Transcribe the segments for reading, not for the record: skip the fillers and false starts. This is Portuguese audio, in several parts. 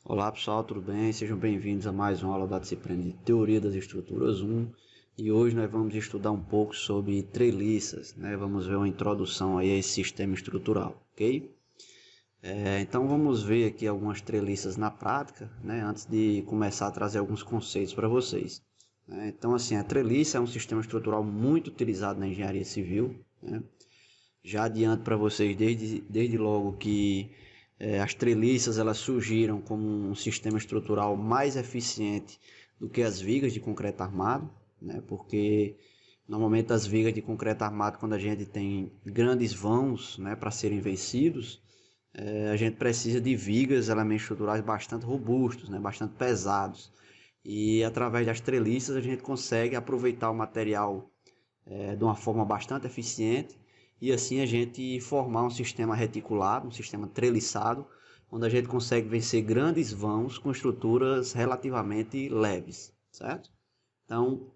Olá pessoal, tudo bem? Sejam bem-vindos a mais uma aula da disciplina de Teoria das Estruturas 1 e hoje nós vamos estudar um pouco sobre treliças, né? Vamos ver uma introdução aí a esse sistema estrutural, ok? Então vamos ver aqui algumas treliças na prática, né? Antes de começar a trazer alguns conceitos para vocês. Então assim, a treliça é um sistema estrutural muito utilizado na engenharia civil, né? Já adianto para vocês desde logo que as treliças elas surgiram como um sistema estrutural mais eficiente do que as vigas de concreto armado, né? Porque normalmente as vigas de concreto armado, quando a gente tem grandes vãos, né, para serem vencidos, a gente precisa de vigas, elementos estruturais bastante robustos, né, bastante pesados. E através das treliças a gente consegue aproveitar o material de uma forma bastante eficiente e assim a gente formar um sistema reticulado, um sistema treliçado, onde a gente consegue vencer grandes vãos com estruturas relativamente leves, certo? Então,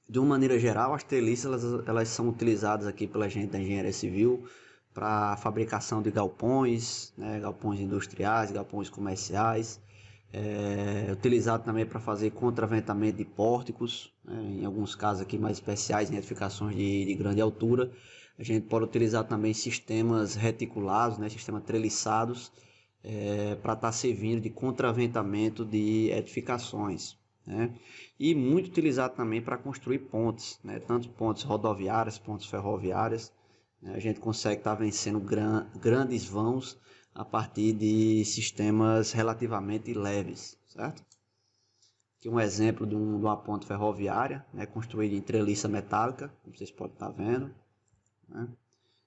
de uma maneira geral, as treliças elas são utilizadas aqui pela gente da engenharia civil para a fabricação de galpões, né, galpões industriais, galpões comerciais, utilizado também para fazer contraventamento de pórticos, né, em alguns casos aqui mais especiais, em edificações de grande altura. A gente pode utilizar também sistemas reticulados, né, sistemas treliçados, para estar servindo de contraventamento de edificações, né? E muito utilizado também para construir pontes, né, tanto pontes rodoviárias, pontes ferroviárias, né? A gente consegue estar vencendo grandes vãos a partir de sistemas relativamente leves, certo? Aqui um exemplo de uma ponte ferroviária, né, construída em treliça metálica, como vocês podem estar vendo, né?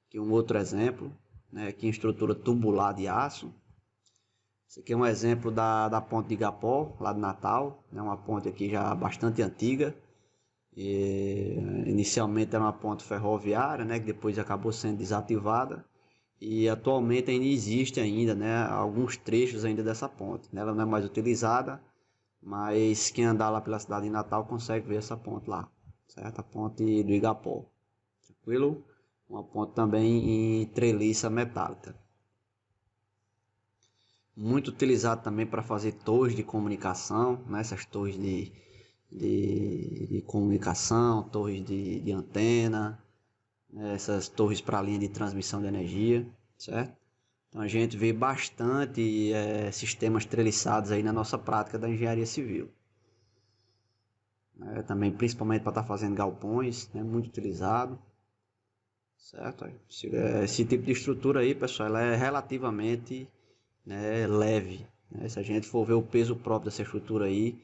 Aqui um outro exemplo, né, aqui em estrutura tubular de aço. Esse aqui é um exemplo da ponte de Igapó, lá de Natal, né, uma ponte aqui já bastante antiga. Inicialmente era uma ponte ferroviária, né, que depois acabou sendo desativada. E atualmente ainda existe ainda, né, alguns trechos ainda dessa ponte, né? Ela não é mais utilizada, mas quem andar lá pela cidade de Natal consegue ver essa ponte lá, certo? A ponte do Igapó, tranquilo? Uma ponte também em treliça metálica. Muito utilizado também para fazer torres de comunicação, né? Essas torres de comunicação, torres de antena, essas torres para linha de transmissão de energia, certo? Então a gente vê bastante sistemas treliçados aí na nossa prática da engenharia civil. Também principalmente para estar fazendo galpões, né, muito utilizado, certo? Esse tipo de estrutura aí, pessoal, ela é relativamente, né, leve, né? Se a gente for ver o peso próprio dessa estrutura aí,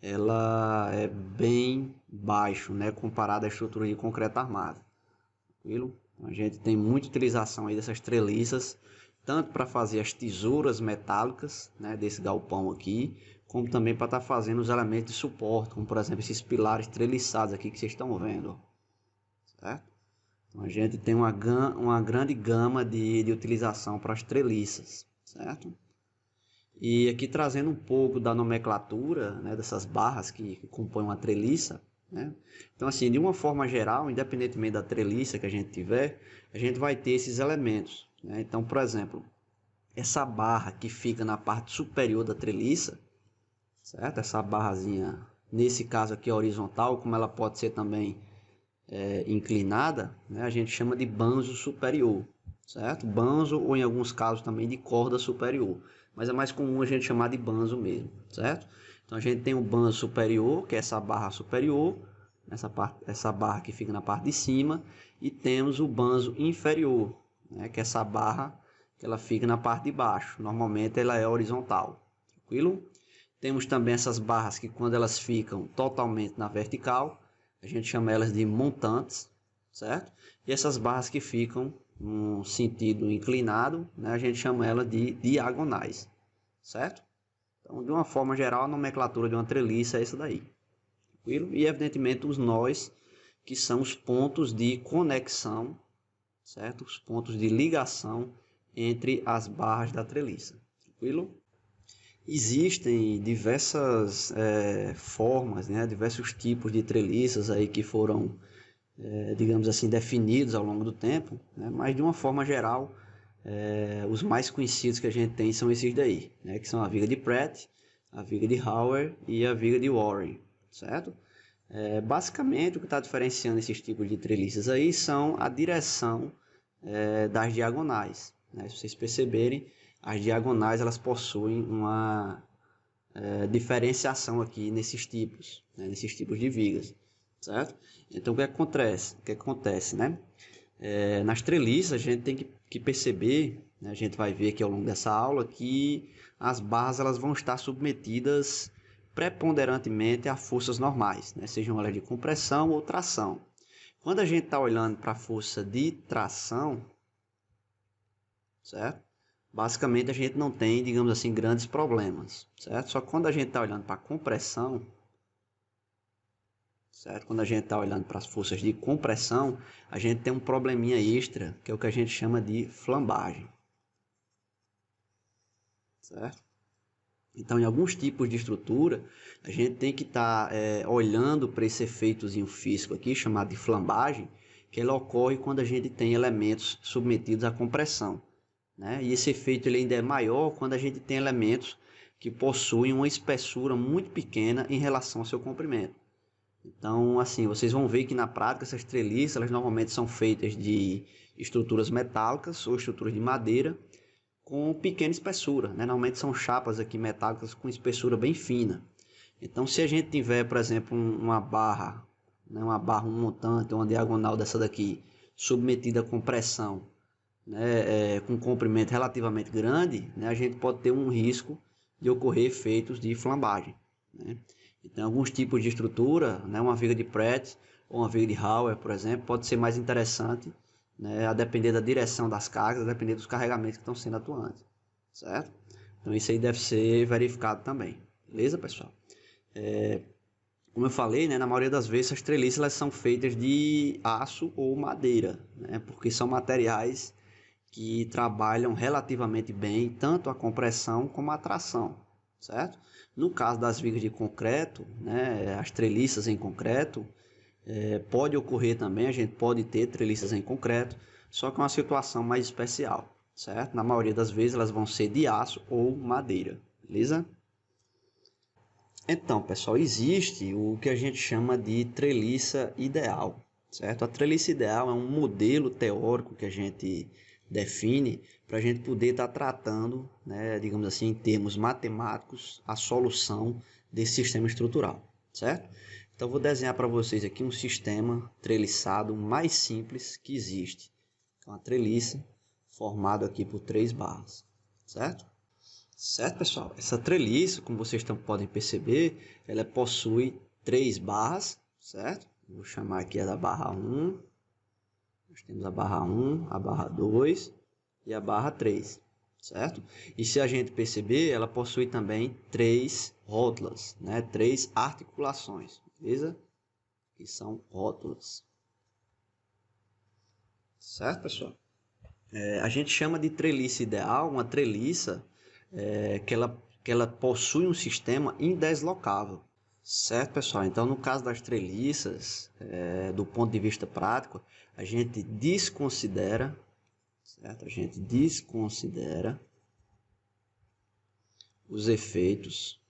ela é bem baixo, né, comparado à estrutura de concreto armado. Tranquilo? A gente tem muita utilização aí dessas treliças, tanto para fazer as tesouras metálicas, né, desse galpão aqui, como também para estar fazendo os elementos de suporte, como por exemplo esses pilares treliçados aqui que vocês estão vendo, certo? Então a gente tem uma grande gama de utilização para as treliças, certo? E aqui trazendo um pouco da nomenclatura, né, dessas barras que compõem uma treliça, né? Então assim, de uma forma geral, independentemente da treliça que a gente tiver, a gente vai ter esses elementos, né? Então, por exemplo, essa barra que fica na parte superior da treliça, certo? Essa barrazinha, nesse caso aqui horizontal, como ela pode ser também inclinada, né? A gente chama de banzo superior, certo? Banzo ou em alguns casos também de corda superior, mas é mais comum a gente chamar de banzo mesmo, certo? Então a gente tem o banzo superior, que é essa barra superior, essa barra que fica na parte de cima, e temos o banzo inferior, né, que é essa barra que ela fica na parte de baixo. Normalmente ela é horizontal, tranquilo? Temos também essas barras que quando elas ficam totalmente na vertical, a gente chama elas de montantes, certo? E essas barras que ficam no sentido inclinado, né, a gente chama elas de diagonais, certo? Então, de uma forma geral, a nomenclatura de uma treliça é essa daí, tranquilo? E evidentemente os nós, que são os pontos de conexão, certo? Os pontos de ligação entre as barras da treliça, tranquilo? Existem diversas formas, né, diversos tipos de treliças aí que foram, digamos assim, definidos ao longo do tempo, né, mas de uma forma geral, os mais conhecidos que a gente tem são esses daí, né? Que são a viga de Pratt, a viga de Hauer e a viga de Warren, certo? Basicamente, o que está diferenciando esses tipos de treliças aí são a direção das diagonais, né? Se vocês perceberem, as diagonais elas possuem uma diferenciação aqui nesses tipos, né? Nesses tipos de vigas, certo? Então, o que acontece? Né? Nas treliças, a gente tem que perceber, né? A gente vai ver aqui ao longo dessa aula que as barras elas vão estar submetidas preponderantemente a forças normais, né? Sejam elas de compressão ou tração. Quando a gente está olhando para a força de tração, certo? Basicamente a gente não tem, digamos assim, grandes problemas, certo? Só que quando a gente está olhando para a compressão, certo? Quando a gente está olhando para as forças de compressão, a gente tem um probleminha extra, que é o que a gente chama de flambagem, certo? Então, em alguns tipos de estrutura, a gente tem que estar olhando para esse efeitozinho físico aqui, chamado de flambagem, que ele ocorre quando a gente tem elementos submetidos à compressão, né? E esse efeito ele ainda é maior quando a gente tem elementos que possuem uma espessura muito pequena em relação ao seu comprimento. Então, assim, vocês vão ver que na prática essas treliças, elas normalmente são feitas de estruturas metálicas ou estruturas de madeira com pequena espessura, né? Normalmente são chapas aqui metálicas com espessura bem fina. Então, se a gente tiver, por exemplo, uma barra, né? Um montante, uma diagonal dessa daqui, submetida a compressão, né? Com um comprimento relativamente grande, né? A gente pode ter um risco de ocorrer efeitos de flambagem, né? Então, alguns tipos de estrutura, né, uma viga de Pratt ou uma viga de Hauer, por exemplo, pode ser mais interessante, né, a depender da direção das cargas, a depender dos carregamentos que estão sendo atuantes, certo? Então, isso aí deve ser verificado também, beleza, pessoal? Como eu falei, né, na maioria das vezes, as treliças elas são feitas de aço ou madeira, né, porque são materiais que trabalham relativamente bem tanto a compressão como a tração, certo? No caso das vigas de concreto, né, as treliças em concreto, pode ocorrer também, a gente pode ter treliças em concreto, só que é uma situação mais especial, certo? Na maioria das vezes elas vão ser de aço ou madeira, beleza? Então, pessoal, existe o que a gente chama de treliça ideal, certo? A treliça ideal é um modelo teórico que a gente define para a gente poder estar tratando, né, digamos assim, em termos matemáticos, a solução desse sistema estrutural, certo? Então, vou desenhar para vocês aqui um sistema treliçado mais simples que existe. Uma treliça formada aqui por 3 barras, certo? Certo, pessoal? Essa treliça, como vocês podem perceber, ela possui 3 barras, certo? Vou chamar aqui a da barra 1. Nós temos a barra 1, a barra 2 e a barra 3, certo? E se a gente perceber, ela possui também 3 rótulas, né? 3 articulações, beleza? Que são rótulas. Certo, pessoal? A gente chama de treliça ideal uma treliça que ela possui um sistema indeslocável. Certo, pessoal? Então, no caso das treliças, do ponto de vista prático, a gente desconsidera, certo? A gente desconsidera os efeitos,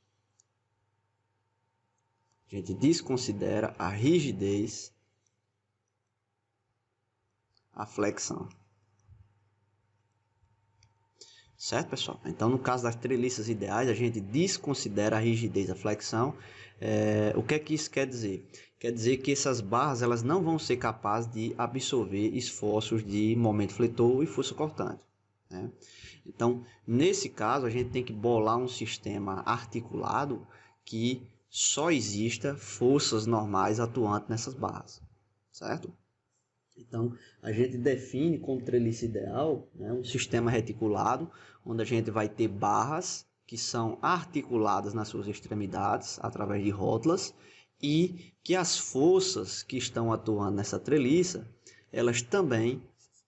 a gente desconsidera a rigidez, a flexão. Certo, pessoal? Então, no caso das treliças ideais, a gente desconsidera a rigidez, a flexão. O que é que isso quer dizer? Quer dizer que essas barras elas não vão ser capazes de absorver esforços de momento fletor e força cortante, né? Então, nesse caso, a gente tem que bolar um sistema articulado que só exista forças normais atuantes nessas barras, certo? Então, a gente define como treliça ideal, né, um sistema reticulado, onde a gente vai ter barras que são articuladas nas suas extremidades, através de rótulas, e que as forças que estão atuando nessa treliça, elas também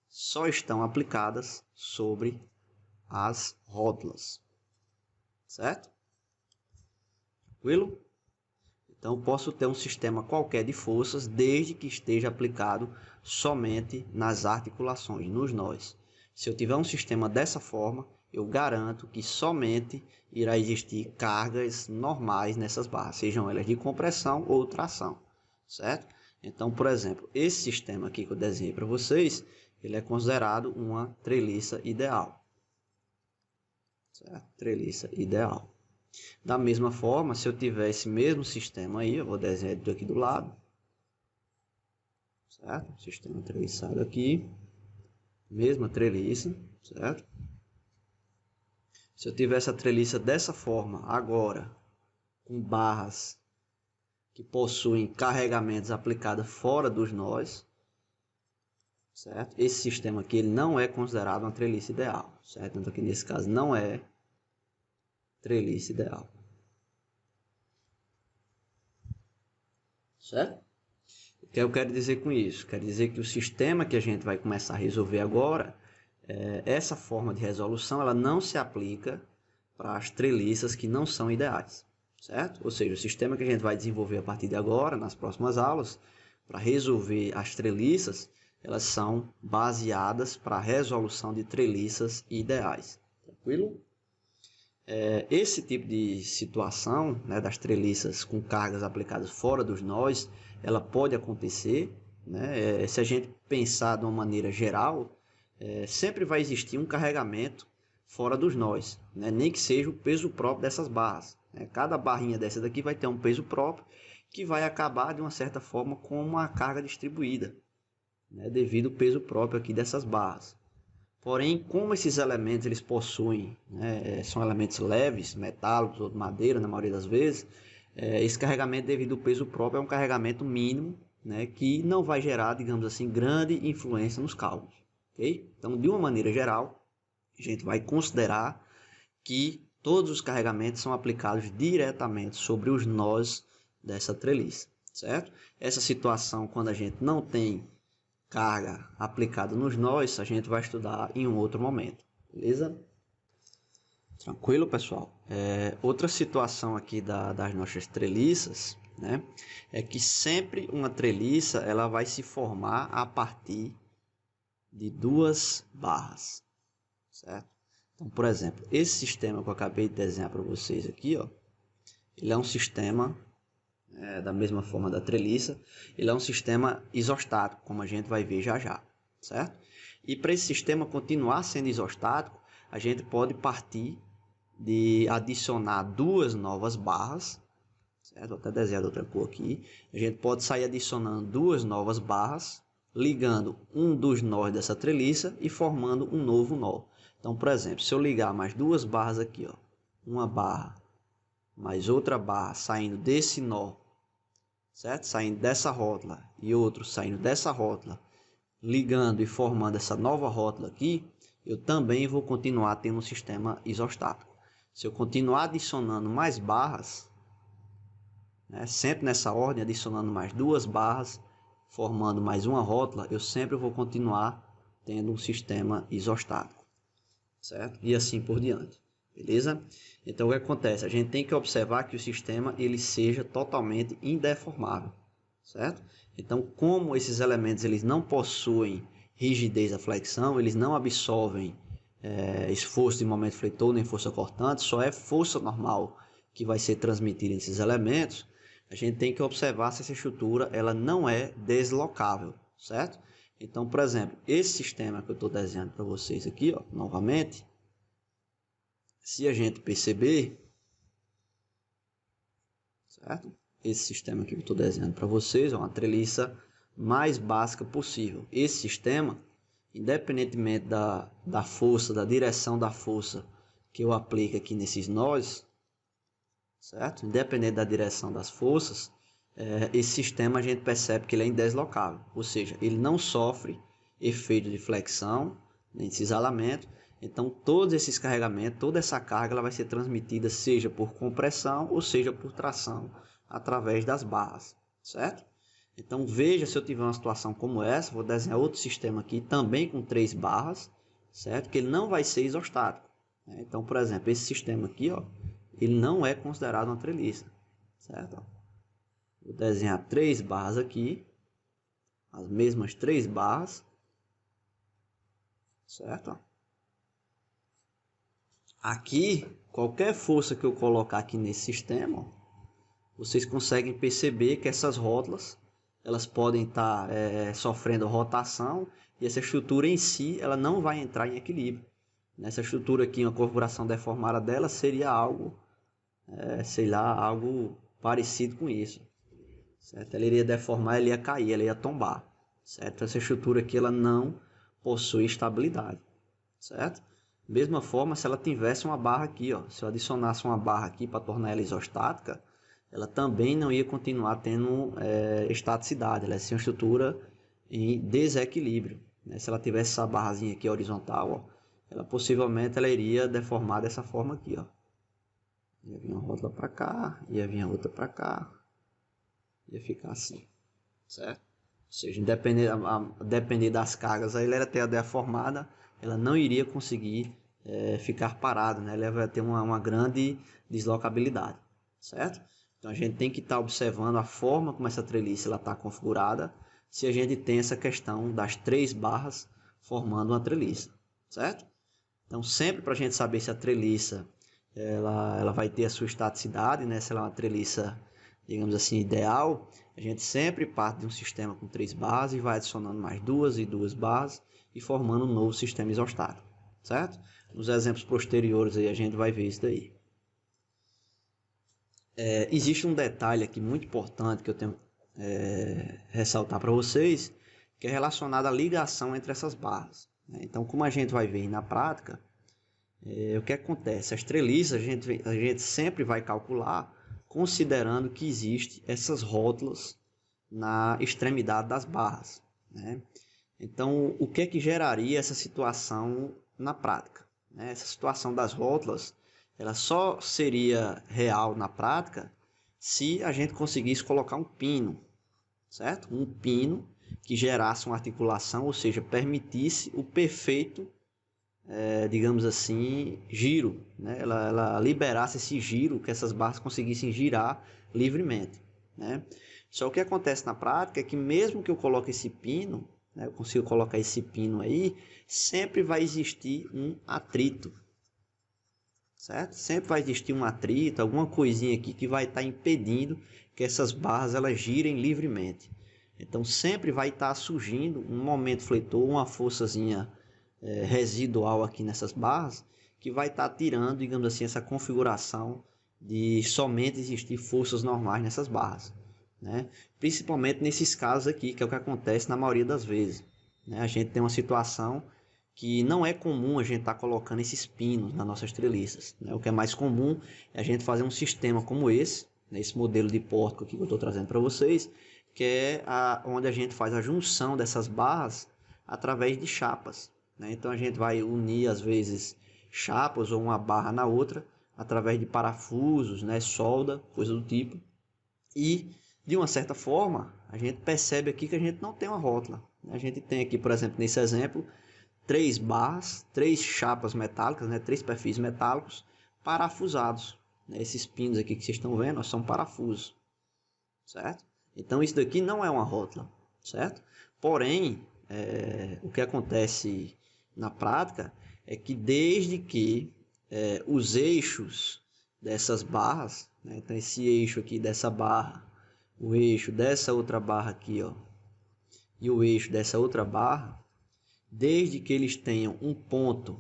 só estão aplicadas sobre as rótulas. Certo? Tranquilo? Então, posso ter um sistema qualquer de forças, desde que esteja aplicado somente nas articulações, nos nós. Se eu tiver um sistema dessa forma, eu garanto que somente irá existir cargas normais nessas barras, sejam elas de compressão ou tração, certo? Então, por exemplo, esse sistema aqui que eu desenhei para vocês, ele é considerado uma treliça ideal, certo? Treliça ideal. Da mesma forma, se eu tiver esse mesmo sistema aí, eu vou desenhar aqui do lado, certo? Sistema treliçado aqui, mesma treliça, certo? Se eu tiver essa treliça dessa forma, agora, com barras que possuem carregamentos aplicados fora dos nós, certo? Esse sistema aqui ele não é considerado uma treliça ideal, certo? Então aqui nesse caso não é treliça ideal, certo? O que eu quero dizer com isso? Quero dizer que o sistema que a gente vai começar a resolver agora, essa forma de resolução, ela não se aplica para as treliças que não são ideais, certo? Ou seja, o sistema que a gente vai desenvolver a partir de agora, nas próximas aulas, para resolver as treliças, elas são baseadas para a resolução de treliças ideais, tranquilo? Esse tipo de situação, né, das treliças com cargas aplicadas fora dos nós, ela pode acontecer, né? Se a gente pensar de uma maneira geral, sempre vai existir um carregamento fora dos nós, né? Nem que seja o peso próprio dessas barras, né? Cada barrinha dessa daqui vai ter um peso próprio que vai acabar de uma certa forma com uma carga distribuída, né? Devido ao peso próprio aqui dessas barras. Porém, como esses elementos eles possuem, né, são elementos leves, metálicos ou de madeira na maioria das vezes, esse carregamento devido ao peso próprio é um carregamento mínimo, né, que não vai gerar, digamos assim, grande influência nos cálculos. Okay? Então, de uma maneira geral, a gente vai considerar que todos os carregamentos são aplicados diretamente sobre os nós dessa treliça, certo? Essa situação, quando a gente não tem carga aplicada nos nós, a gente vai estudar em um outro momento, beleza? Tranquilo, pessoal? Outra situação aqui das nossas treliças, né, é que sempre uma treliça ela vai se formar a partir de duas barras, certo? Então, por exemplo, esse sistema que eu acabei de desenhar para vocês aqui, ó, ele é um sistema da mesma forma da treliça, ele é um sistema isostático, como a gente vai ver já já, certo? E para esse sistema continuar sendo isostático, a gente pode partir de adicionar duas novas barras, certo? Vou até desenhar outra cor aqui. A gente pode sair adicionando duas novas barras, ligando um dos nós dessa treliça e formando um novo nó. Então, por exemplo, se eu ligar mais duas barras aqui, ó, uma barra mais outra barra saindo desse nó, certo? Saindo dessa rótula e outro saindo dessa rótula, ligando e formando essa nova rótula aqui, eu também vou continuar tendo um sistema isostático. Se eu continuar adicionando mais barras, né, sempre nessa ordem, adicionando mais duas barras, formando mais uma rótula, eu sempre vou continuar tendo um sistema isostático, certo? E assim por diante, beleza? Então o que acontece? A gente tem que observar que o sistema ele seja totalmente indeformável, certo? Então, como esses elementos eles não possuem rigidez da flexão, eles não absorvem esforço de momento fletor nem força cortante, só é força normal que vai ser transmitida nesses elementos. A gente tem que observar se essa estrutura ela não é deslocável, certo? Então, por exemplo, esse sistema que eu estou desenhando para vocês aqui, ó, novamente, se a gente perceber, certo? Esse sistema aqui que eu estou desenhando para vocês é uma treliça mais básica possível. Esse sistema, independentemente da força, da direção da força que eu aplico aqui nesses nós, certo? Independente da direção das forças, esse sistema a gente percebe que ele é indeslocável, ou seja, ele não sofre efeito de flexão, nem de cisalamento. Então, todos esses carregamentos, toda essa carga, ela vai ser transmitida seja por compressão ou seja por tração através das barras, certo? Então, veja, se eu tiver uma situação como essa, vou desenhar outro sistema aqui, também com 3 barras, certo? Que ele não vai ser isostático, né? Então, por exemplo, esse sistema aqui, ó, ele não é considerado uma treliça, certo? Vou desenhar 3 barras aqui, as mesmas 3 barras, certo? Aqui, qualquer força que eu colocar aqui nesse sistema, vocês conseguem perceber que essas rótulas, elas podem estar sofrendo rotação e essa estrutura em si, ela não vai entrar em equilíbrio. Nessa estrutura aqui, uma configuração deformada dela seria algo, sei lá, algo parecido com isso, certo? Ela iria deformar, ela ia cair, ela ia tombar, certo? Essa estrutura aqui, ela não possui estabilidade, certo? Mesma forma, se ela tivesse uma barra aqui, ó, se eu adicionasse uma barra aqui para tornar ela isostática, ela também não ia continuar tendo estaticidade, ela ia ser uma estrutura em desequilíbrio, né? Se ela tivesse essa barrazinha aqui horizontal, ó, ela possivelmente ela iria deformar dessa forma aqui, ó. Ia vir uma rótula para cá, ia vir a outra para cá, ia ficar assim, certo? Ou seja, depender das cargas, aí ela ia ter a deformada, ela não iria conseguir ficar parada, né? Ela vai ter uma grande deslocabilidade, certo? Então a gente tem que estar observando a forma como essa treliça está configurada, se a gente tem essa questão das 3 barras formando uma treliça, certo? Então sempre para a gente saber se a treliça ela vai ter a sua estaticidade, né? Se ela é uma treliça, digamos assim, ideal, a gente sempre parte de um sistema com 3 barras e vai adicionando mais 2 e 2 barras e formando um novo sistema isostático, certo? Nos exemplos posteriores aí a gente vai ver isso daí. Existe um detalhe aqui muito importante que eu tenho ressaltar para vocês, que é relacionado à ligação entre essas barras, né? Então, como a gente vai ver na prática, o que acontece? As treliças a gente sempre vai calcular considerando que existe essas rótulas na extremidade das barras, né? Então, o que é que geraria essa situação na prática, né? Essa situação das rótulas, ela só seria real na prática se a gente conseguisse colocar um pino, certo? Um pino que gerasse uma articulação, ou seja, permitisse o perfeito, digamos assim, giro, né? Ela liberasse esse giro, que essas barras conseguissem girar livremente, né? Só que o que acontece na prática é que mesmo que eu coloque esse pino, né, eu consigo colocar esse pino aí, sempre vai existir um atrito, certo? Sempre vai existir um atrito, alguma coisinha aqui que vai estar impedindo que essas barras elas girem livremente. Então sempre vai estar surgindo um momento fletor, uma forçazinha residual aqui nessas barras, que vai estar tirando, digamos assim, essa configuração de somente existir forças normais nessas barras, né? Principalmente nesses casos aqui, que é o que acontece na maioria das vezes, né? A gente tem uma situação que não é comum a gente estar colocando esses pinos nas nossas treliças, né? O que é mais comum é a gente fazer um sistema como esse, né? Esse modelo de pórtico aqui que eu estou trazendo para vocês, que é onde a gente faz a junção dessas barras através de chapas, né? Então a gente vai unir às vezes chapas ou uma barra na outra através de parafusos, né? Solda, coisa do tipo, e de uma certa forma a gente percebe aqui que a gente não tem uma rótula, né? A gente tem aqui, por exemplo, nesse exemplo, 3 barras, 3 chapas metálicas, né? 3 perfis metálicos parafusados, né? Esses pinos aqui que vocês estão vendo são parafusos, certo? Então isso daqui não é uma rótula, certo? Porém, o que acontece na prática é que desde que os eixos dessas barras, né? Então esse eixo aqui dessa barra, o eixo dessa outra barra aqui, ó, e o eixo dessa outra barra, desde que eles tenham um ponto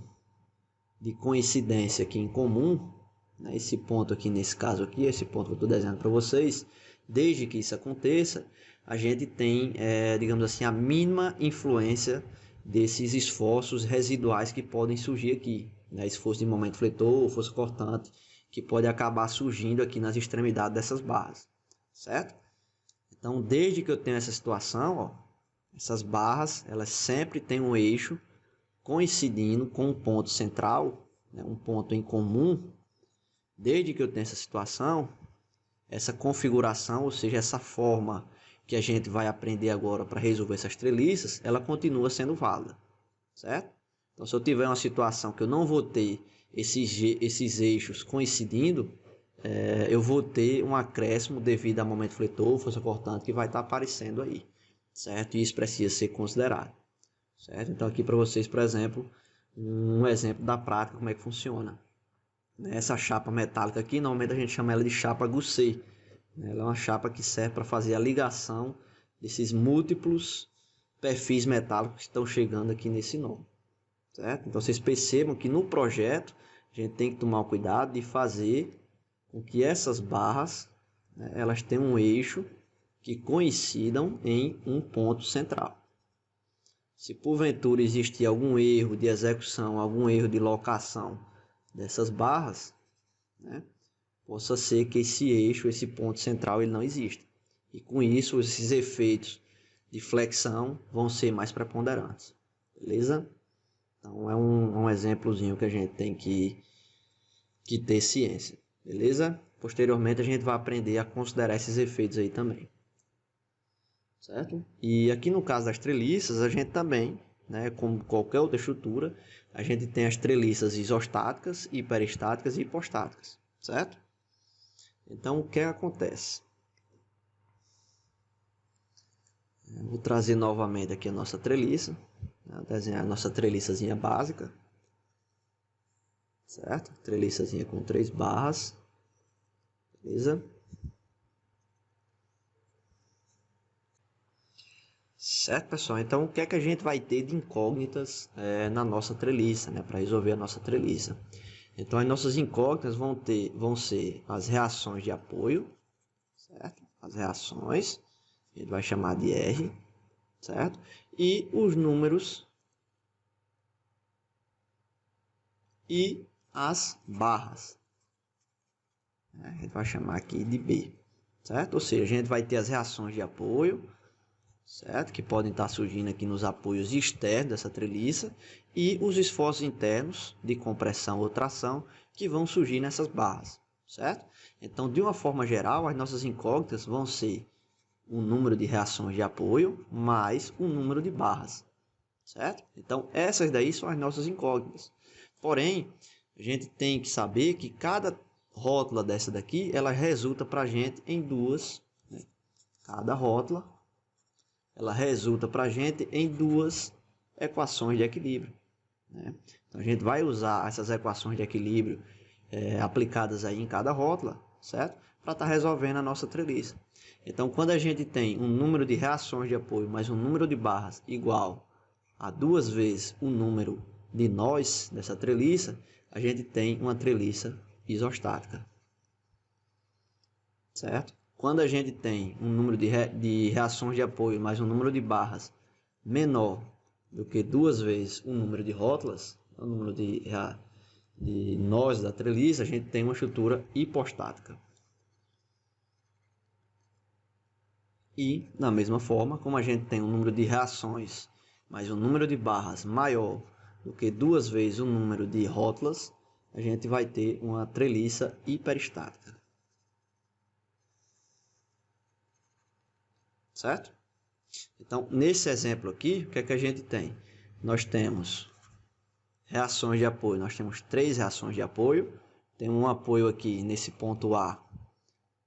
de coincidência aqui em comum, né? Esse ponto aqui nesse caso aqui, esse ponto que eu estou desenhando para vocês, desde que isso aconteça, a gente tem, digamos assim, a mínima influência desses esforços residuais que podem surgir aqui, né? Esforço de momento fletor, força cortante, que pode acabar surgindo aqui nas extremidades dessas barras, certo? Então, desde que eu tenho essa situação, ó, essas barras, elas sempre têm um eixo coincidindo com um ponto central, né, um ponto em comum. Desde que eu tenho essa situação, essa configuração, ou seja, essa forma que a gente vai aprender agora para resolver essas treliças, ela continua sendo válida, certo? Então, se eu tiver uma situação que eu não vou ter esses eixos coincidindo, eu vou ter um acréscimo devido a momento fletor, força cortante, que vai estar aparecendo aí, certo? E isso precisa ser considerado, certo? Então aqui para vocês, por exemplo, um exemplo da prática, como é que funciona. Essa chapa metálica aqui, normalmente a gente chama ela de chapa Goussé. Ela é uma chapa que serve para fazer a ligação desses múltiplos perfis metálicos que estão chegando aqui nesse nó, certo? Então vocês percebam que no projeto a gente tem que tomar o cuidado de fazer com que essas barras, né, elas tenham um eixo que coincidam em um ponto central. Se porventura existir algum erro de execução, algum erro de locação dessas barras, né, possa ser que esse eixo, esse ponto central, ele não exista. E com isso, esses efeitos de flexão vão ser mais preponderantes. Beleza? Então, é um exemplozinho que a gente tem que ter ciência. Beleza? Posteriormente, a gente vai aprender a considerar esses efeitos aí também. Certo? E aqui no caso das treliças, a gente também, né, como qualquer outra estrutura, a gente tem as treliças isostáticas, hiperestáticas e hipostáticas. Certo? Então, o que acontece? Eu vou trazer novamente aqui a nossa treliça, né? Desenhar a nossa treliçazinha básica, certo? Treliçazinha com 3 barras, beleza? Certo, pessoal? Então, o que é que a gente vai ter de incógnitas na nossa treliça, né? Para resolver a nossa treliça. Então, as nossas incógnitas vão ser as reações de apoio, certo? As reações, a gente vai chamar de R, certo? E os números e as barras, a gente vai chamar aqui de B, certo? Ou seja, a gente vai ter as reações de apoio, certo? Que podem estar surgindo aqui nos apoios externos dessa treliça e os esforços internos de compressão ou tração que vão surgir nessas barras, certo? Então, de uma forma geral, as nossas incógnitas vão ser o número de reações de apoio mais o número de barras, certo? Então, essas daí são as nossas incógnitas. Porém, a gente tem que saber que cada rótula dessa daqui, ela resulta para a gente em duas, né? Cada rótula, ela resulta para a gente em duas equações de equilíbrio, né? Então, a gente vai usar essas equações de equilíbrio aplicadas aí em cada rótula, certo? Para estar resolvendo a nossa treliça. Então, quando a gente tem um número de reações de apoio mais um número de barras igual a 2 vezes o número de nós dessa treliça, a gente tem uma treliça isostática, certo? Quando a gente tem um número de reações de apoio mais um número de barras menor do que 2 vezes o número de rótulas, o número de nós da treliça, a gente tem uma estrutura hipostática. E, da mesma forma, como a gente tem um número de reações mais um número de barras maior do que 2 vezes o número de rótulas, a gente vai ter uma treliça hiperestática. Certo? Então, nesse exemplo aqui, o que é que a gente tem? Nós temos reações de apoio. Nós temos 3 reações de apoio. Tem um apoio aqui nesse ponto A,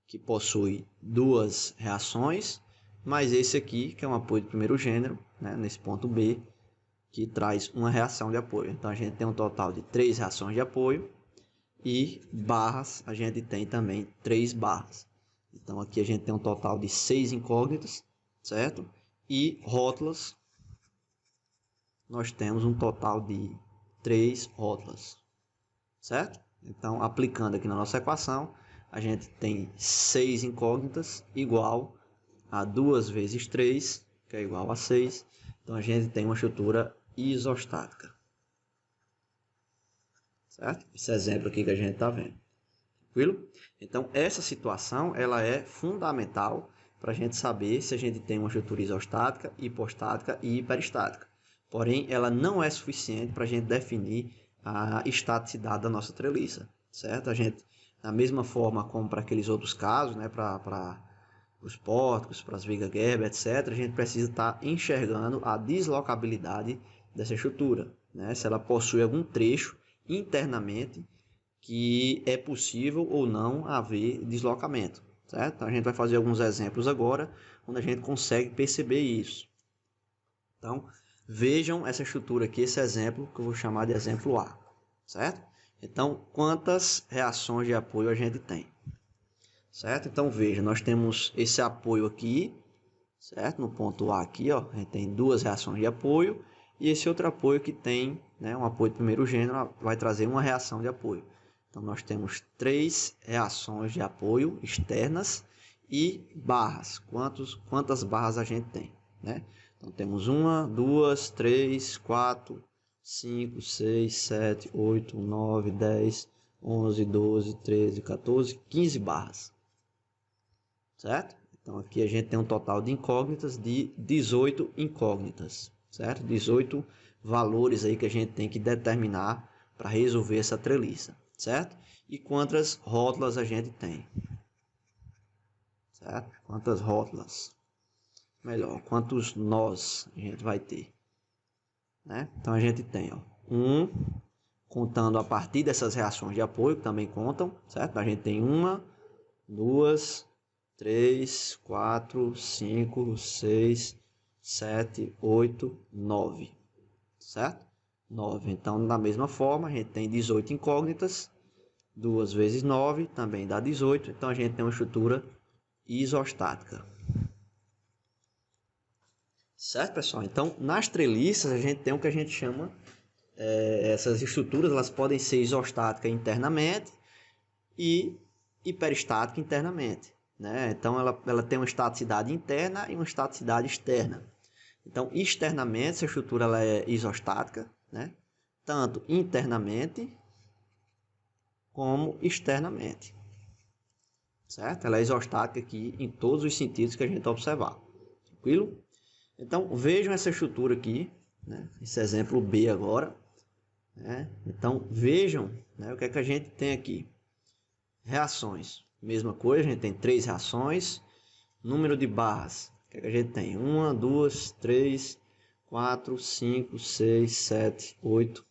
que possui 2 reações, mais esse aqui, que é um apoio de primeiro gênero, né, nesse ponto B, que traz uma reação de apoio. Então, a gente tem um total de 3 reações de apoio e barras, a gente tem também 3 barras. Então, aqui a gente tem um total de 6 incógnitas, certo? E rótulas, nós temos um total de 3 rótulas, certo? Então, aplicando aqui na nossa equação, a gente tem 6 incógnitas igual a 2 vezes 3, que é igual a 6. Então, a gente tem uma estrutura isostática. Certo? Esse exemplo aqui que a gente está vendo. Tranquilo? Então, essa situação ela é fundamental para a gente saber se a gente tem uma estrutura isostática, hipostática e hiperestática. Porém, ela não é suficiente para a gente definir a estaticidade da nossa treliça. Certo? A gente, da mesma forma como para aqueles outros casos, né, para os pórticos, para as vigas Gerber, etc., a gente precisa estar enxergando a deslocabilidade dessa estrutura, né? Se ela possui algum trecho internamente que é possível ou não haver deslocamento, certo? Então, a gente vai fazer alguns exemplos agora, onde a gente consegue perceber isso. Então, vejam essa estrutura aqui, esse exemplo, que eu vou chamar de exemplo A, certo? Então, quantas reações de apoio a gente tem? Certo? Então, veja, nós temos esse apoio aqui, certo? No ponto A aqui, ó, a gente tem duas reações de apoio, e esse outro apoio que tem, né, um apoio de primeiro gênero, vai trazer uma reação de apoio. Então, nós temos 3 reações de apoio externas e barras. Quantas barras a gente tem, né? Então, temos 1, 2, 3, 4, 5, 6, 7, 8, 9, 10, 11, 12, 13, 14, 15 barras. Certo? Então, aqui a gente tem um total de incógnitas de 18 incógnitas. Certo? 18 valores aí que a gente tem que determinar para resolver essa treliça. Certo? E quantas rótulas a gente tem? Certo? Quantas rótulas? Melhor, quantos nós a gente vai ter? Né? Então, a gente tem, ó, 1, contando a partir dessas reações de apoio, que também contam, certo? A gente tem 1, 2, 3, 4, 5, 6, 7, 8, 9, certo? 9. Então, da mesma forma, a gente tem 18 incógnitas, 2 vezes 9 também dá 18, então a gente tem uma estrutura isostática. Certo, pessoal? Então, nas treliças, a gente tem o que a gente chama, essas estruturas, elas podem ser isostáticas internamente e hiperestática internamente, né? Então, ela tem uma estaticidade interna e uma estaticidade externa. Então, externamente, essa estrutura ela é isostática, né? Tanto internamente como externamente, certo? Ela é isostática aqui em todos os sentidos que a gente observar, tranquilo? Então, vejam essa estrutura aqui, né? Esse exemplo B agora, né? Então, vejam, né, o que é que a gente tem aqui. Reações, mesma coisa, a gente tem 3 reações. Número de barras, o que é que a gente tem? 1, 2, 3, 4, 5, 6, 7, 8,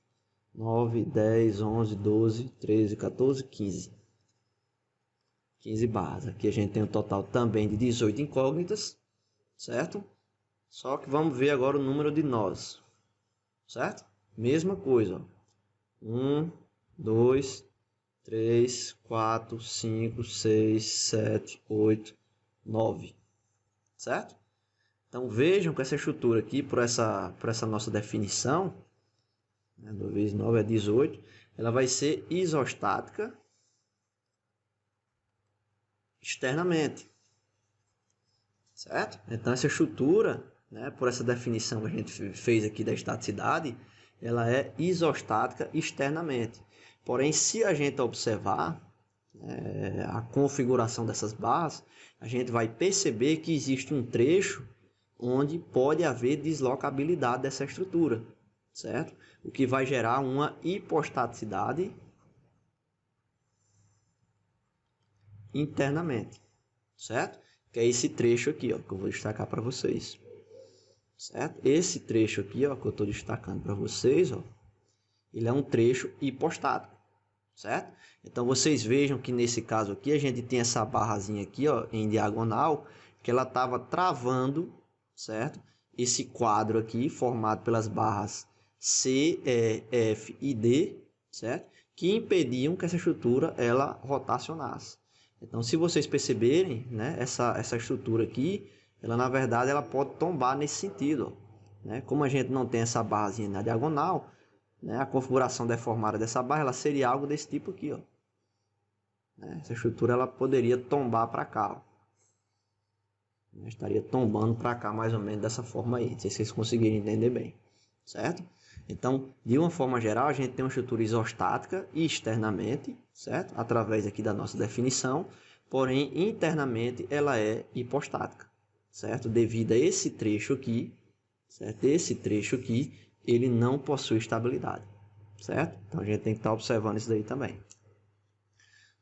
9, 10, 11, 12, 13, 14, 15. 15 barras. Aqui a gente tem um total também de 18 incógnitas, certo? Só que vamos ver agora o número de nós, certo? Mesma coisa, ó. 1, 2, 3, 4, 5, 6, 7, 8, 9, certo? Então vejam que essa estrutura aqui, por essa nossa definição, né, 2 vezes 9 é 18, ela vai ser isostática externamente, certo? Então essa estrutura, né, por essa definição que a gente fez aqui da estaticidade, ela é isostática externamente. Porém, se a gente observar a configuração dessas barras, a gente vai perceber que existe um trecho onde pode haver deslocabilidade dessa estrutura, certo? O que vai gerar uma hipostaticidade internamente, certo? Que é esse trecho aqui, ó, que eu vou destacar para vocês, certo? Esse trecho aqui, ó, que eu estou destacando para vocês, ó, ele é um trecho hipostático, certo? Então vocês vejam que nesse caso aqui a gente tem essa barrazinha aqui, ó, em diagonal, que ela estava travando, certo? Esse quadro aqui formado pelas barras C, E, F e D, certo? Que impediam que essa estrutura ela rotacionasse. Então, se vocês perceberem, né, essa estrutura aqui, ela na verdade ela pode tombar nesse sentido, ó, né? Como a gente não tem essa barrazinha na diagonal, né, a configuração deformada dessa barra ela seria algo desse tipo aqui, ó, né? Essa estrutura ela poderia tombar para cá, ó. Estaria tombando para cá mais ou menos dessa forma aí, se vocês conseguirem entender bem, certo? Então, de uma forma geral, a gente tem uma estrutura isostática externamente, certo? Através aqui da nossa definição, porém, internamente, ela é hipostática, certo? Devido a esse trecho aqui, certo? Esse trecho aqui, ele não possui estabilidade, certo? Então, a gente tem que estar observando isso daí também.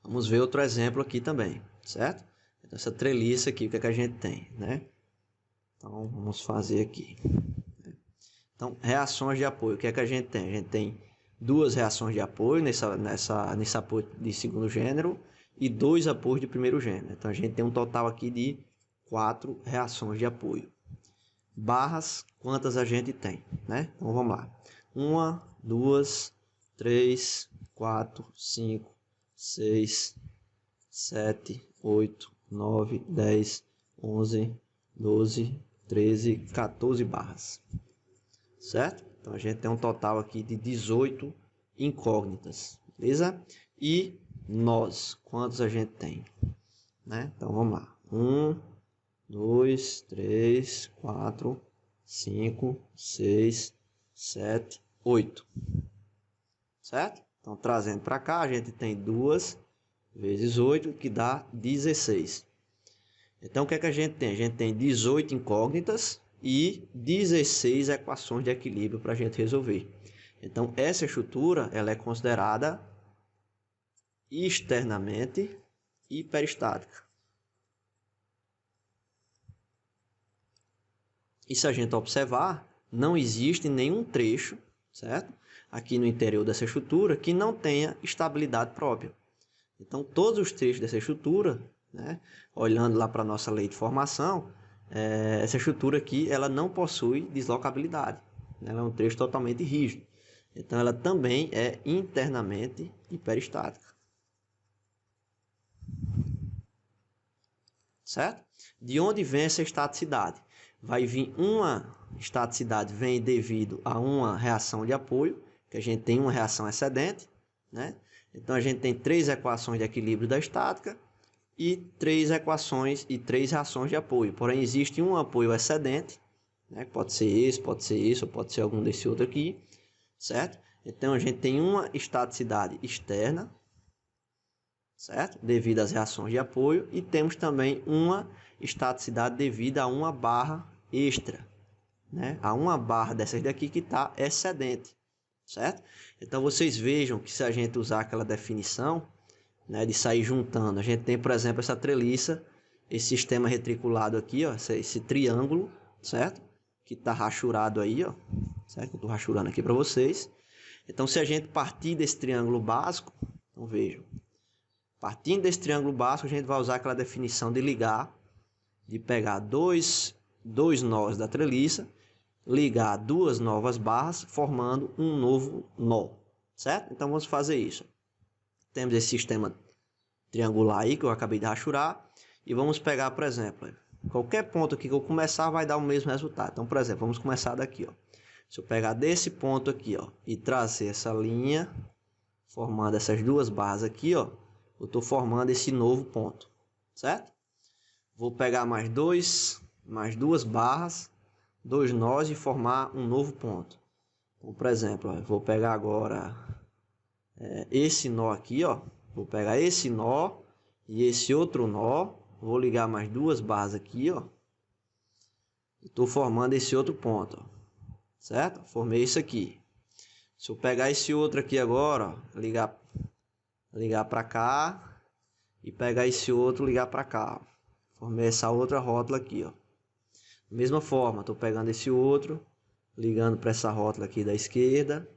Vamos ver outro exemplo aqui também, certo? Então, essa treliça aqui, o que é que a gente tem, né? Então, vamos fazer aqui. Então, reações de apoio, o que é que a gente tem? A gente tem 2 reações de apoio nesse apoio de segundo gênero e 2 apoios de primeiro gênero. Então, a gente tem um total aqui de 4 reações de apoio. barras, quantas a gente tem, né? Então vamos lá. 1, 2, 3, 4, 5, 6, 7, 8, 9, 10, 11, 12, 13, 14 barras. Certo? Então a gente tem um total aqui de 18 incógnitas, beleza? E nós, quantos a gente tem? Né? Então vamos lá. 1, 2, 3, 4, 5, 6, 7, 8. Certo? Então trazendo para cá, a gente tem 2 vezes 8, que dá 16. Então o que é que a gente tem? A gente tem 18 incógnitas e 16 equações de equilíbrio para a gente resolver. Então essa estrutura ela é considerada externamente hiperestática. E se a gente observar, não existe nenhum trecho, certo? Aqui no interior dessa estrutura que não tenha estabilidade própria. Então todos os trechos dessa estrutura, né, olhando lá para a nossa lei de formação, essa estrutura aqui ela não possui deslocabilidade. Ela é um trecho totalmente rígido. Então ela também é internamente hiperestática. Certo? De onde vem essa estaticidade? Vai vir uma estaticidade vem devido a uma reação de apoio, que a gente tem uma reação excedente, né? Então a gente tem 3 equações de equilíbrio da estática e 3 equações e 3 reações de apoio. Porém existe um apoio excedente, né? Pode ser esse, ou pode ser algum desse outro aqui, certo? Então a gente tem uma estaticidade externa, certo? Devido às reações de apoio, e temos também uma estaticidade devido a uma barra extra, né? A uma barra dessas daqui que está excedente, certo? Então vocês vejam que se a gente usar aquela definição, né, de sair juntando, a gente tem, por exemplo, essa treliça, esse sistema retriculado aqui, ó, esse triângulo, certo? Que está rachurado aí, ó, certo? Eu estou rachurando aqui para vocês. Então se a gente partir desse triângulo básico, então vejam, partindo desse triângulo básico, a gente vai usar aquela definição de ligar, de pegar dois nós da treliça, ligar 2 novas barras, formando um novo nó, certo? Então vamos fazer isso. Temos esse sistema triangular aí que eu acabei de rachurar, e vamos pegar, por exemplo, qualquer ponto aqui que eu começar vai dar o mesmo resultado. Então, por exemplo, vamos começar daqui, ó. Se eu pegar desse ponto aqui, ó, e trazer essa linha, formando essas 2 barras aqui, ó, eu estou formando esse novo ponto, certo? Vou pegar mais 2 barras, 2 nós e formar um novo ponto. Então, por exemplo, ó, eu vou pegar agora esse nó aqui, ó. Vou pegar esse nó e esse outro nó. Vou ligar mais 2 barras aqui, ó. Estou formando esse outro ponto, ó. Certo? Formei isso aqui. Se eu pegar esse outro aqui agora, ó, ligar para cá e pegar esse outro, ligar para cá, ó. Formei essa outra rótula aqui, ó. Da mesma forma, estou pegando esse outro, ligando para essa rótula aqui da esquerda,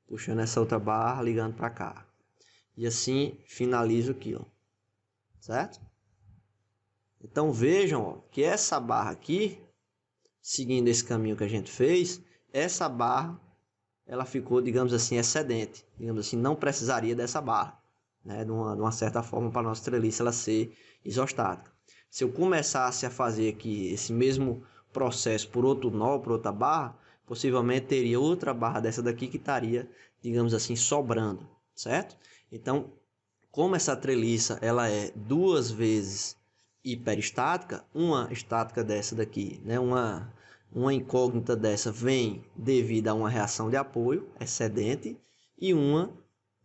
puxando essa outra barra, ligando para cá. E assim finalizo aqui, ó. Certo? Então vejam, ó, que essa barra aqui, seguindo esse caminho que a gente fez, essa barra ela ficou, digamos assim, excedente. Digamos assim, não precisaria dessa barra, né? De uma certa forma, para a nossa treliça ela ser isostática. Se eu começasse a fazer aqui esse mesmo processo por outro nó, por outra barra, possivelmente teria outra barra dessa daqui que estaria, digamos assim, sobrando, certo? Então, como essa treliça ela é 2 vezes hiperestática, uma estática dessa daqui, né? Uma incógnita dessa vem devido a uma reação de apoio excedente e uma,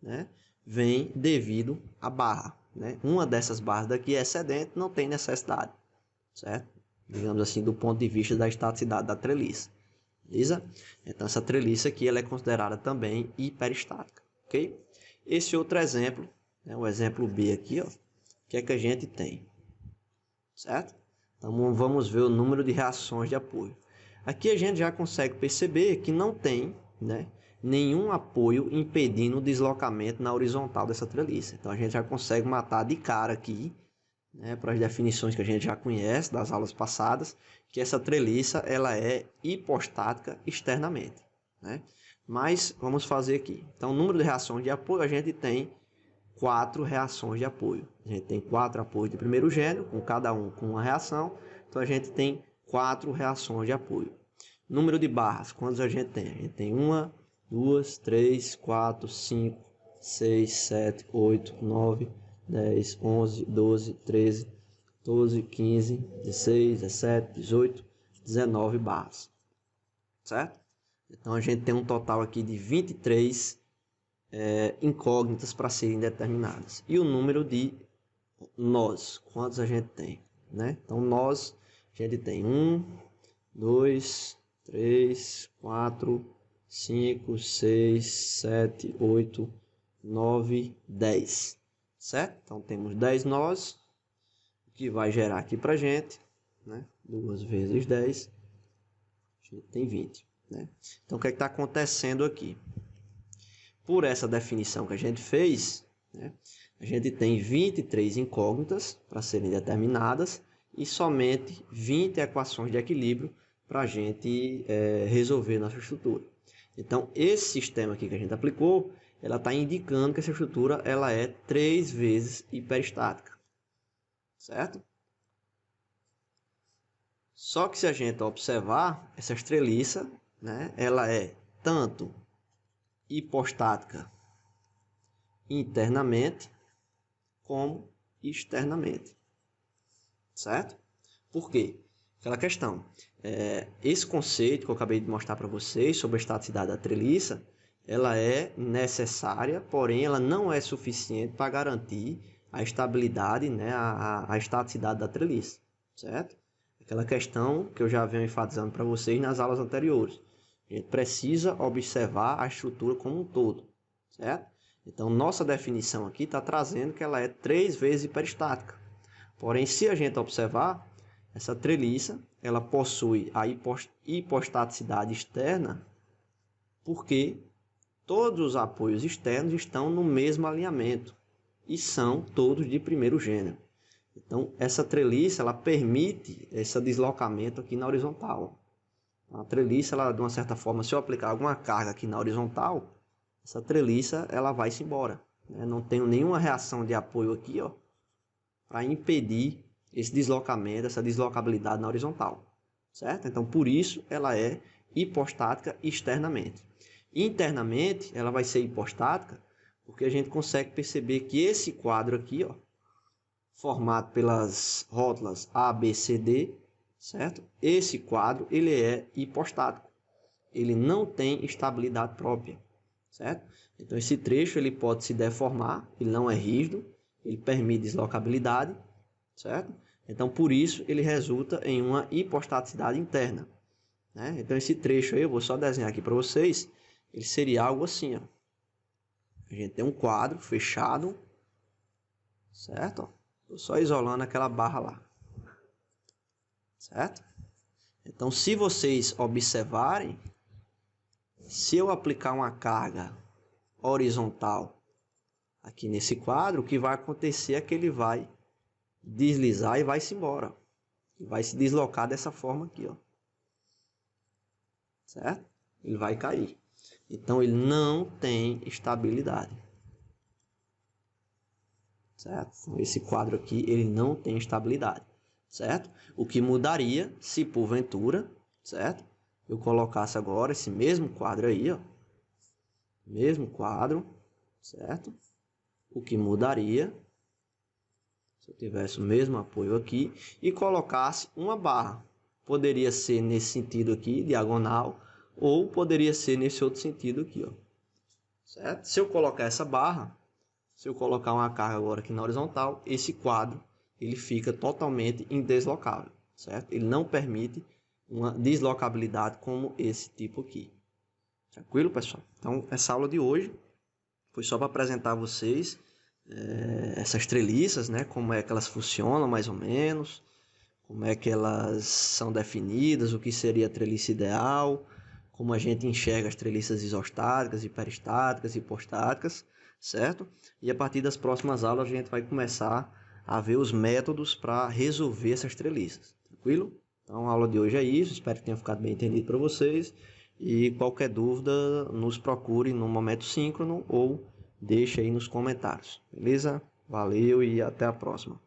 né, vem devido à barra, né? Uma dessas barras daqui é excedente, não tem necessidade, certo? Digamos assim, do ponto de vista da estaticidade da treliça, beleza? Então essa treliça aqui ela é considerada também hiperestática, ok? Esse outro exemplo, né, o exemplo B aqui, ó, o que é que a gente tem, certo? Então vamos ver o número de reações de apoio. Aqui a gente já consegue perceber que não tem, né, nenhum apoio impedindo o deslocamento na horizontal dessa treliça. Então a gente já consegue matar de cara aqui, né, para as definições que a gente já conhece das aulas passadas, que essa treliça ela é hipostática externamente, né? Mas vamos fazer aqui. Então, o número de reações de apoio, a gente tem 4 reações de apoio. A gente tem 4 apoios de primeiro gênero, com cada um com uma reação. Então, a gente tem 4 reações de apoio. Número de barras, quantas a gente tem? A gente tem 1, 2, 3, 4, 5, 6, 7, 8, 9, 10, 11, 12, 13, 14, 15, 16, 17, 18, 19 barras. Certo? Então, a gente tem um total aqui de 23 incógnitas para serem determinadas. E o número de nós, quantos a gente tem? Né? Então, nós, a gente tem 1, 2, 3, 4, 5, 6, 7, 8, 9, 10. Certo? Então, temos 10 nós, que vai gerar aqui para a gente, né? 2 vezes 10, a gente tem 20. Né? Então, o que está acontecendo aqui? Por essa definição que a gente fez, né, a gente tem 23 incógnitas para serem determinadas e somente 20 equações de equilíbrio para a gente resolver nossa estrutura. Então, esse sistema aqui que a gente aplicou, ela está indicando que essa estrutura ela é 3 vezes hiperestática. Certo? Só que se a gente observar, essa treliça, né, ela é tanto hipostática internamente como externamente. Certo? Por quê? Aquela questão. Esse conceito que eu acabei de mostrar para vocês sobre a estaticidade da treliça, ela é necessária, porém ela não é suficiente para garantir a estabilidade, né, a estaticidade da treliça. Certo? Aquela questão que eu já venho enfatizando para vocês nas aulas anteriores. A gente precisa observar a estrutura como um todo, certo? Então, nossa definição aqui está trazendo que ela é 3 vezes hiperestática. Porém, se a gente observar, essa treliça, ela possui a hipostaticidade externa, porque todos os apoios externos estão no mesmo alinhamento e são todos de primeiro gênero. Então, essa treliça, ela permite esse deslocamento aqui na horizontal. A treliça, ela, de uma certa forma, se eu aplicar alguma carga aqui na horizontal, essa treliça ela vai-se embora. Né? Não tenho nenhuma reação de apoio aqui, para impedir esse deslocamento, essa deslocabilidade na horizontal. Certo? Então, por isso, ela é hipostática externamente. Internamente, ela vai ser hipostática, porque a gente consegue perceber que esse quadro aqui, formado pelas rótulas A, B, C, D, certo? Esse quadro ele é hipostático, ele não tem estabilidade própria, certo? Então esse trecho ele pode se deformar, ele não é rígido, ele permite deslocabilidade, certo? Então por isso ele resulta em uma hipostaticidade interna, né? Então esse trecho aí eu vou só desenhar aqui para vocês, ele seria algo assim, a gente tem um quadro fechado, certo? Estou só isolando aquela barra lá. Certo? Então, se vocês observarem, se eu aplicar uma carga horizontal aqui nesse quadro, o que vai acontecer é que ele vai deslizar e vai-se embora. E vai se deslocar dessa forma aqui, Certo? Ele vai cair. Então, ele não tem estabilidade. Certo? Então, esse quadro aqui, ele não tem estabilidade. Certo? O que mudaria se porventura, certo? Eu colocasse agora esse mesmo quadro aí, mesmo quadro, certo? O que mudaria se eu tivesse o mesmo apoio aqui e colocasse uma barra. Poderia ser nesse sentido aqui, diagonal, ou poderia ser nesse outro sentido aqui, certo? Se eu colocar essa barra, se eu colocar uma carga agora aqui na horizontal, esse quadro ele fica totalmente indeslocável, certo? Ele não permite uma deslocabilidade como esse tipo aqui. Tranquilo, pessoal? Então, essa aula de hoje foi só para apresentar a vocês essas treliças, né? Como é que elas funcionam, mais ou menos, como é que elas são definidas, o que seria a treliça ideal, como a gente enxerga as treliças isostáticas, hiperestáticas, hipostáticas, certo? E a partir das próximas aulas a gente vai começar a ver os métodos para resolver essas treliças. Tranquilo? Então a aula de hoje é isso, espero que tenha ficado bem entendido para vocês. E qualquer dúvida, nos procure no momento síncrono ou deixe aí nos comentários. Beleza? Valeu e até a próxima.